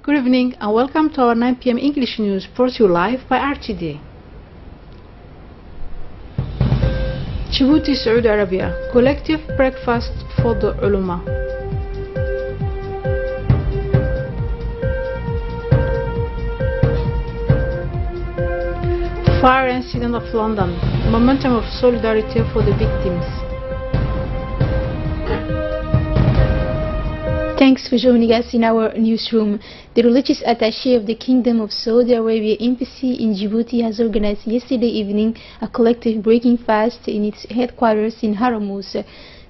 Good evening and welcome to our 9 p.m. English news brought to you live by RTD. Djibouti, Saudi Arabia, collective breakfast for the ulama. Fire incident of London, momentum of solidarity for the victims. Thanks for joining us in our newsroom. The religious attaché of the Kingdom of Saudi Arabia Embassy in Djibouti has organized yesterday evening a collective breaking fast in its headquarters in Hormuz.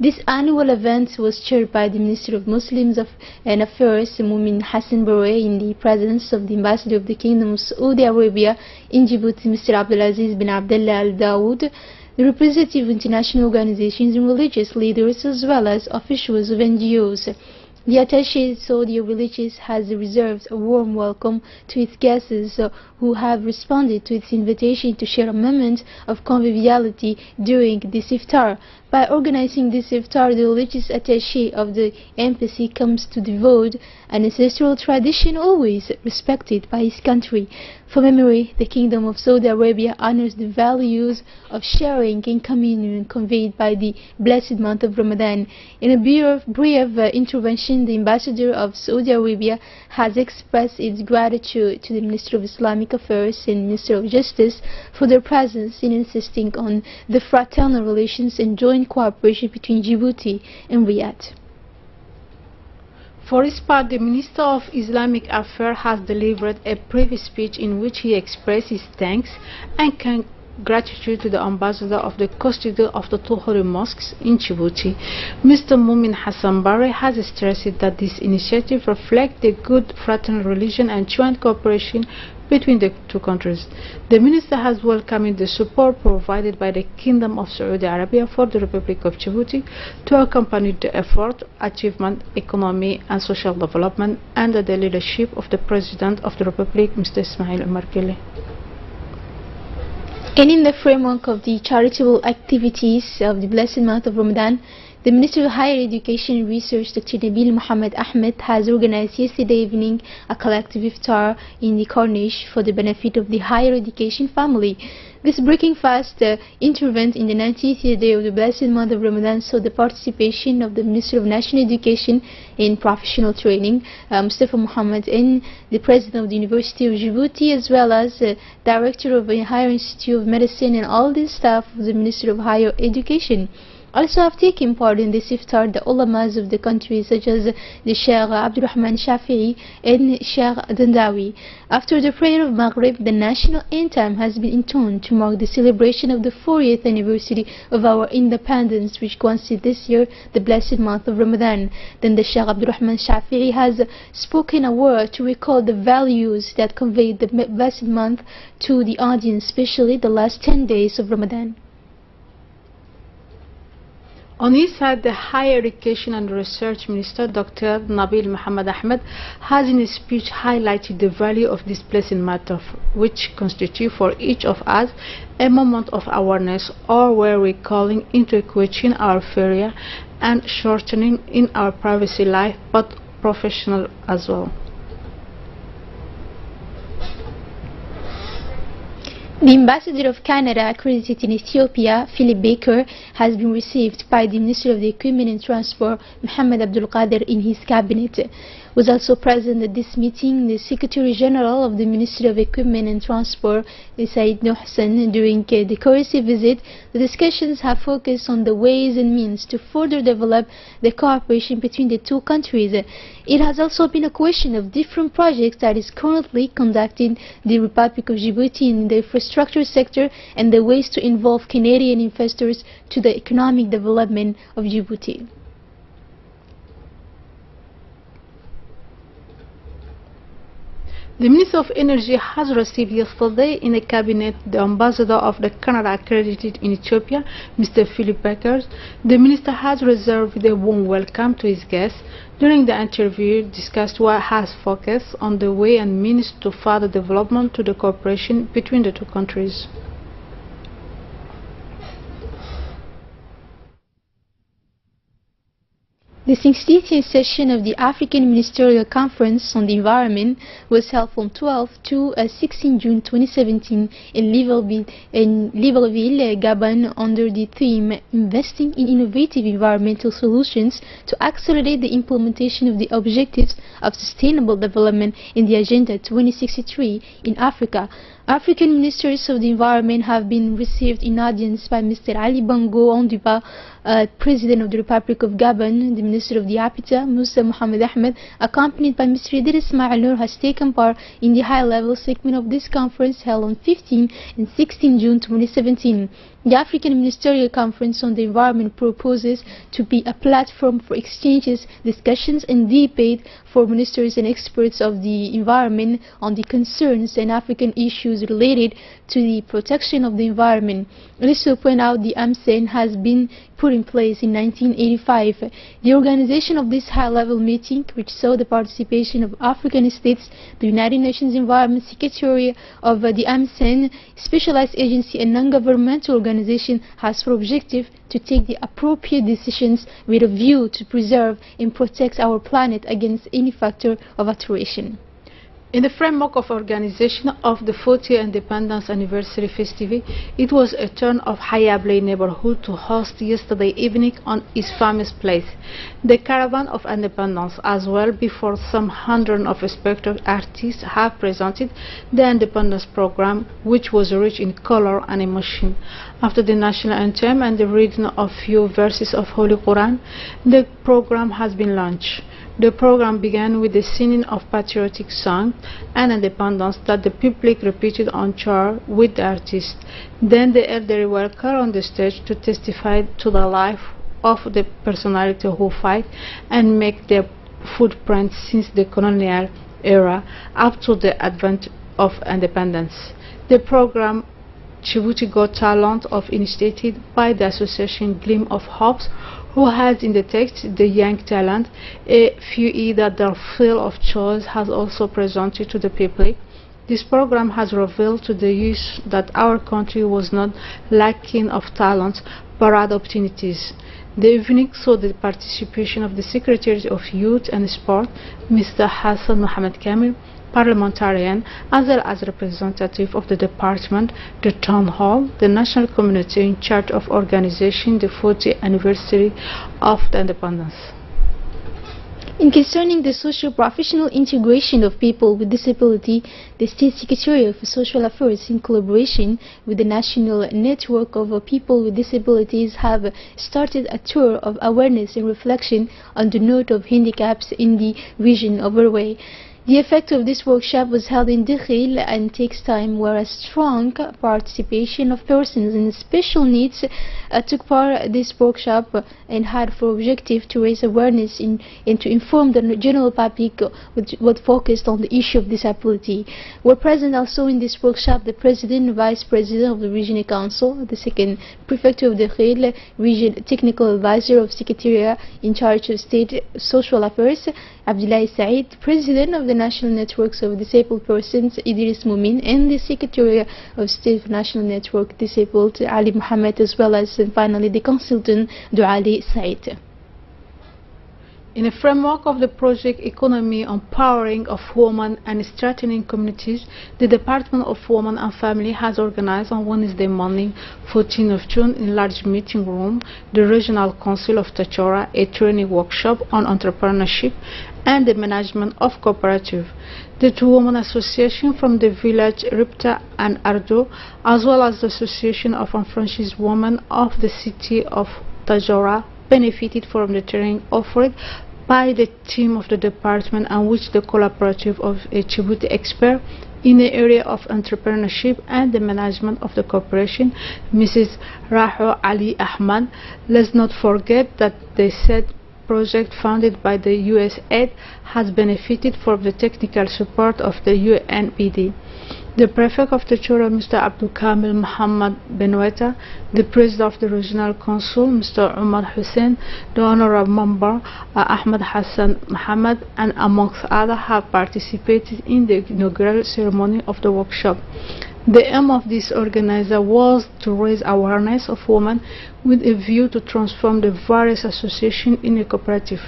This annual event was chaired by the Minister of Muslims and Affairs, Mumin Hassan Baray, in the presence of the Ambassador of the Kingdom of Saudi Arabia in Djibouti, Mr. Abdulaziz bin Abdullah Al Dawood, the representative of international organizations and religious leaders, as well as officials of NGOs. The attaché Saudi Religious has reserved a warm welcome to its guests who have responded to its invitation to share a moment of conviviality during this iftar. By organizing this iftar, the religious attaché of the embassy comes to devote an ancestral tradition always respected by his country. For memory, the Kingdom of Saudi Arabia honors the values of sharing and communion conveyed by the blessed month of Ramadan. In a brief intervention, the Ambassador of Saudi Arabia has expressed its gratitude to the Minister of Islamic Affairs and Minister of Justice for their presence in insisting on the fraternal relations and joint cooperation between Djibouti and Riyadh. For his part, the Minister of Islamic Affairs has delivered a brief speech in which he expressed his thanks and gratitude to the Ambassador of the Custody of the two holy mosques in Djibouti. Mr. Mumin Hassan Baray has stressed that this initiative reflects the good fraternal relation and joint cooperation between the two countries. The Minister has welcomed the support provided by the Kingdom of Saudi Arabia for the Republic of Djibouti to accompany the effort, achievement, economy and social development under the leadership of the President of the Republic, Mr. Ismail Omar Guelleh. And in the framework of the charitable activities of the blessed month of Ramadan, the Minister of Higher Education and Research, Dr. Nabil Mohammed Ahmed, has organized yesterday evening a collective iftar in the Corniche for the benefit of the higher education family. This breaking fast intervened in the 90th day of the blessed month of Ramadan, saw the participation of the Minister of National Education and Professional Training, Mustafa Mohammed, and the President of the University of Djibouti, as well as Director of the Higher Institute of Medicine and all the staff of the Ministry of Higher Education. Also have taken part in this iftar the ulamas of the country, such as the Sheikh Abdurrahman Shafi'i and Sheikh Dandawi. After the prayer of Maghrib, the national anthem has been intoned to mark the celebration of the 40th anniversary of our independence, which coincided this year the blessed month of Ramadan. Then the Sheikh Abdurrahman Shafi'i has spoken a word to recall the values that conveyed the blessed month to the audience, especially the last 10 days of Ramadan. On his side, the Higher Education and Research Minister, Dr. Nabil Mohammed Ahmed, has in his speech highlighted the value of this blessed matter, which constitute for each of us a moment of awareness, or where we calling into question our failure and shortening in our privacy life, but professional as well. The Ambassador of Canada accredited in Ethiopia, Philip Baker, has been received by the Minister of the Equipment and Transport, Mohammed Abdul Qadir, in his cabinet. Was also present at this meeting the Secretary General of the Ministry of Equipment and Transport, Said Nuhsan. During the courtesy visit, the discussions have focused on the ways and means to further develop the cooperation between the two countries. It has also been a question of different projects that is currently conducting the Republic of Djibouti in the infrastructure sector and the ways to involve Canadian investors to the economic development of Djibouti. The Minister of Energy has received yesterday in a cabinet the ambassador of the Canada accredited in Ethiopia, Mr. Philip Beckers. The minister has reserved a warm welcome to his guests. During the interview, discussed what has focused on the way and means to further development to the cooperation between the two countries. The 16th session of the African Ministerial Conference on the Environment was held from 12 to 16 June 2017 in Libreville, Gabon, under the theme Investing in Innovative Environmental Solutions to Accelerate the Implementation of the Objectives of Sustainable Development in the Agenda 2063 in Africa. African Ministers of the Environment have been received in audience by Mr. Ali Bongo Onduba, President of the Republic of Gabon. The Minister of the Habitat, Musa Mohamed Ahmed, accompanied by Mr. Idris Ismail, has taken part in the high-level segment of this conference held on 15 and 16 June 2017. The African Ministerial Conference on the Environment proposes to be a platform for exchanges, discussions and debate for ministers and experts of the environment on the concerns and African issues related to the protection of the environment. It is to point out the AMSEN has been put in place in 1985. The organization of this high-level meeting, which saw the participation of African states, the United Nations Environment Secretary of the AMSEN, specialized agency and non-governmental organization, has for objective to take the appropriate decisions with a view to preserve and protect our planet against any factor of alteration. In the framework of organization of the 40th Independence Anniversary Festival, it was a turn of Hayabley neighborhood to host yesterday evening on its famous place, the Caravan of Independence, as well before some hundred of respected artists have presented the Independence program, which was rich in color and emotion. After the national anthem and the reading of few verses of Holy Quran, the program has been launched. The program began with the singing of patriotic songs and independence that the public repeated on tour with the artists. Then the elderly were called on the stage to testify to the life of the personality who fight and make their footprints since the colonial era up to the advent of independence. The program Djibouti Got Talent of initiated by the association Gleam of Hopes, who has in the text the young talent, a few that their field of choice has also presented to the public. This program has revealed to the youth that our country was not lacking of talents but rather opportunities. The evening saw the participation of the Secretary of Youth and Sport, Mr. Hassan Mohamed Kamil, parliamentarian, as well as representative of the department, the town hall, the national community in charge of organizing the 40th anniversary of the independence. In concerning the socio-professional integration of people with disability, the State Secretary of Social Affairs, in collaboration with the National Network of People with Disabilities, have started a tour of awareness and reflection on the note of handicaps in the region of Orway. The effect of this workshop was held in Dekhil and takes time, where a strong participation of persons in special needs took part in this workshop and had for objective to raise awareness and to inform the general public what focused on the issue of disability. Were present also in this workshop the President and Vice President of the Regional Council, the second Prefect of Dekhil, Region Technical Advisor of Secretariat in charge of State Social Affairs, Abdoulaye Said, President of the National Networks of Disabled Persons, Idris Mumin, and the Secretary of State for National Network Disabled, Ali Mohammed, as well as finally the Consultant, Douali Said. In a framework of the project Economy Empowering of Women and Strengthening Communities, the Department of Women and Family has organized on Wednesday morning, 14th of June, in large meeting room, the Regional Council of Tachora, a training workshop on entrepreneurship and the management of cooperative. The two women associations from the village Ripta and Ardo, as well as the Association of Enfranchised Women of the city of Tachora, benefited from the training offered by the team of the department, and which the collaborative of a Djibouti expert in the area of entrepreneurship and the management of the corporation, Mrs. Raho Ali Ahmad. Let's not forget that they said project funded by the USAID has benefited from the technical support of the UNPD. The Prefect of the Chura, Mr. Abdul Kamil Muhammad Benweta, the President of the Regional Council, Mr. Umar Hussein, the Honorable Member, Ahmed Hassan Muhammad, and amongst others have participated in the inaugural ceremony of the workshop. The aim of this organizer was to raise awareness of women with a view to transform the various associations in a cooperative.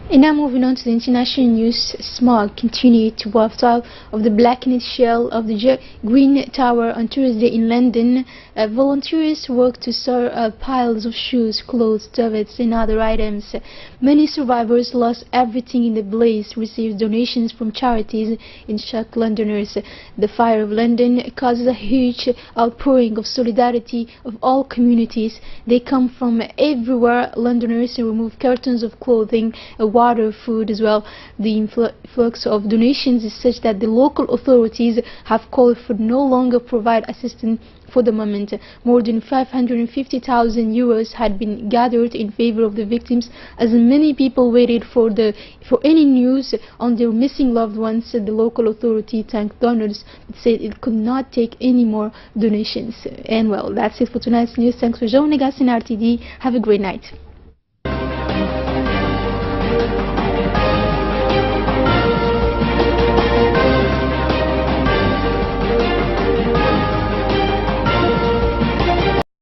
And now moving on to the international news, smog continued to waft out of the blackened shell of the Green Tower on Tuesday in London. Volunteers worked to store piles of shoes, clothes, toilets and other items. Many survivors lost everything in the blaze, received donations from charities and shocked Londoners. The fire of London causes a huge outpouring of solidarity of all communities. They come from everywhere, Londoners, and remove curtains of clothing, water, food as well. The influx of donations is such that the local authorities have called for no longer provide assistance for the moment. More than 550,000 euros had been gathered in favor of the victims, as many people waited for any news on their missing loved ones. The local authority thanked donors, but said it could not take any more donations. And well, that's it for tonight's news. Thanks for joining us in RTD. Have a great night.